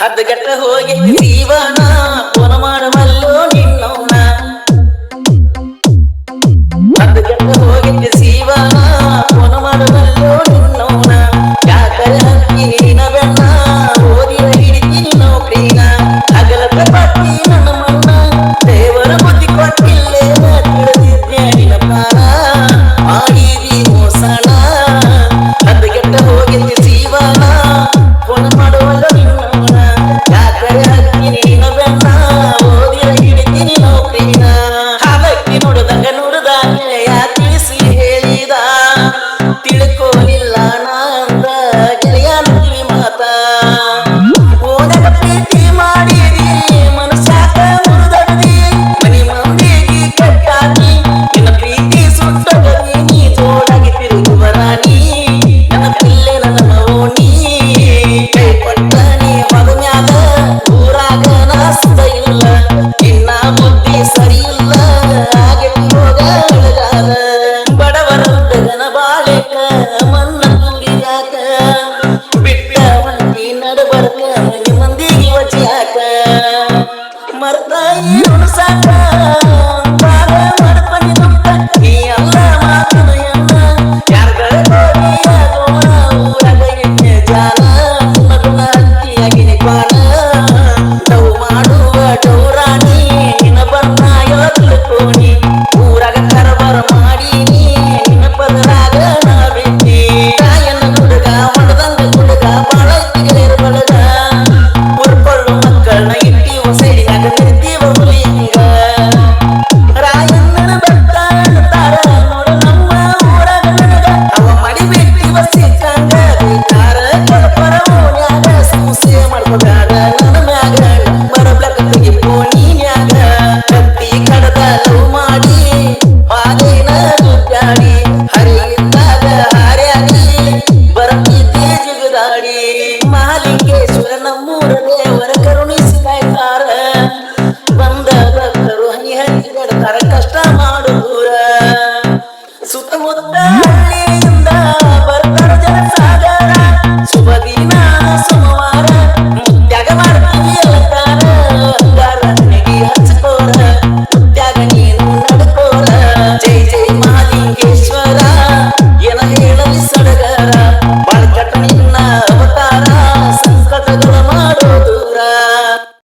ಹದ್ದುಗಟ್ಟ ಹೋಗಿ ಜೀವನ ಪೋನ ಮಾಡವಲ್ಲೋ ನಿನ್ನವನ ಹದ್ದುಗಟ್ಟ ಹೋಗಿ ಜೀವನ ಪೋನ ಮಾಡವಲ್ಲೋ ನಿನ್ನವನ ಯಾಕರೆ ಹಕ್ಕಿ ನಿನ್ನ ಬೆನ್ನ ಓದಿರ ಹಿಡಿತೀನಿ ನೌಕರಿನ ಅಗಲದ ಪಟ್ಟಿ ನನ್ನ ಮಣ್ಣ ದೇವರ ಬುದ್ಧಿ ಕೊಟ್ಟಿಲ್ಲೇ ತಿಳಿದಿದ್ದೆ ನಿನ್ನ ಪ್ರಾಣ ಮಾಡಿದಿ ಮೋಸಣ ಹದ್ದುಗಟ್ಟ ಹೋಗಿದ್ದ ಜೀವನ ಪೋನ ಮಾಡುವಲ್ಲೋ ನಿನ್ನವನ ಯಾಕರೆ ಹಕ್ಕಿ ನಿನ್ನ ಬೆನ್ನ ಓದಿರ ಹಿಡಿತೀನಿ ನೌಕರಿನ ಹಾಲಕ್ಕಿ ನೋಡಿದಂಗ ಗೆಳೆಯ ತಿಳಿಸಿ ಹೇಳಿದ ತಿಳ್ಕೋಲಿಲ್ಲ ನಾಂದ ಗೆಳೆಯನ ತಿಳಿ ಮಾತ ಓದಕ ಪ್ರೀತಿ ಮಾಡಿದಿ ಮನಸ್ಸಾಕ ಮುರಿದಡಿ ಮನಿ ಮಂದಿಗೆ ಕಟ್ಟಾಕಿ ನಿನ್ನ ಪ್ರೀತಿ ಸುಟ್ಟಗದಿ ನೀ ಜೋಡಾಗಿ ತಿರುಗುವ ರಾಣಿ ನನ್ನ ಪಿಲ್ಲೆ ನನ್ನ ಮೌನಿ ಕೈ ಕೊಟ್ಟ ನೀ ಮಗನ್ಯಾಗ ಊರಾಗ ನಾಸ್ತ ಇಲ್ಲ ನಿನ್ನ ಬುದ್ಧಿ ಸರಿ ಇಲ್ಲ ಬಡವರೊಂದಗನ ಬಾಳೆಕ ಮನ್ನ ತುಳಿಯಾಕ ಬಿಟ್ಟ ಮಂದಿ ನಡಬರ್ಕ ಮನಿ ಮಂದಿಗೆ ವಜ್ಯಾಕ ಮರ್ತಾಯಿ ಉಣಸಾಕ ಬಾಗ ಮಡ್ಪನಿ ದುಡ್ಡ ನೀ ಅಲ್ಲ ಮಾತನ ಎನ್ನ ಯಾರ್ಗಳ ಕೋಡಿಯ ಗೋಣ ಊರಾಗ ಎಣ್ಣೆ ಜಾಲ ಮಗುನ ಹತ್ತಿಯಾಗಿನಿ ಕ್ವಾಣ ಡೌ ಮಾಡುವ ಡೌರಾಣಿ ನಿನ್ನ ಬರ್ನಾಯೋ ತಿಳ್ಕೋಣಿ ಊರಾಗ ಕರಬರ ಮಾಡೀನಿ ನಿನ್ನ ಪದರಾಗ ನಾ ಬಿಟ್ಟಿ ತಾಯನ್ನ ಹುಡುಗ ಹೊಡೆದಂಗ ಹುಡುಗ ಬಾಳ ಗೆಳೆಯರ ಬಳಗ ಉರ್ಕೊಳ್ಳು ಮಕ್ಕಳನ್ನ ಇಟ್ಟಿ ಹೊಸಡಿಯಾಗ ನಿರ್ತೀವ ಹುಲಿಯಂಗ ರಾಯಣ್ಣನ ಬೆಟ್ಟ ಅಂತಾರ ನೋಡು ನಮ್ಮ ಊರಾಗ ನನಗ ಅವ ಮಡಿ ಬಿಟ್ಟಿ ಬಸಿಕಂಗ ಬೇಕಾರ ಕೊಡಪರ ಓಣ್ಯಾಗ ಸಮಸ್ಯೆ ಮಾಡ್ಕೊಬೇಡ ನನ್ನ ಮ್ಯಾಗ ಬರಬ್ಲಕ ತೆಗಿಪೋ ನೀನ್ಯಾಗ ಕತ್ತಿ ಕಡದ ಲವ್ ಮಾಡಿ ಹಾದೇನ ದುಡ್ಡಾಡಿ ಹರಿಯಿದ್ದಾಗ ಹಾರ್ಯಾಗಿ ಬರತಿದ್ದೆ ಜಿಗುದಾಡಿ ಮಹಾಲಿಂಗೇಶ್ವರ ನಮ್ಮೂರ ದೇವರ ಕರುಣಿಸಿ ಕಾಯ್ತಾರ ಬಂದ ಭಕ್ತರು ಹನಿ ಹನಿ ಬೇಡ್ತಾರ ಕಷ್ಟ ಮಾಡು ದೂರ ಸುತ್ತಮುತ್ತ ಹಳ್ಳಿಯಿಂದ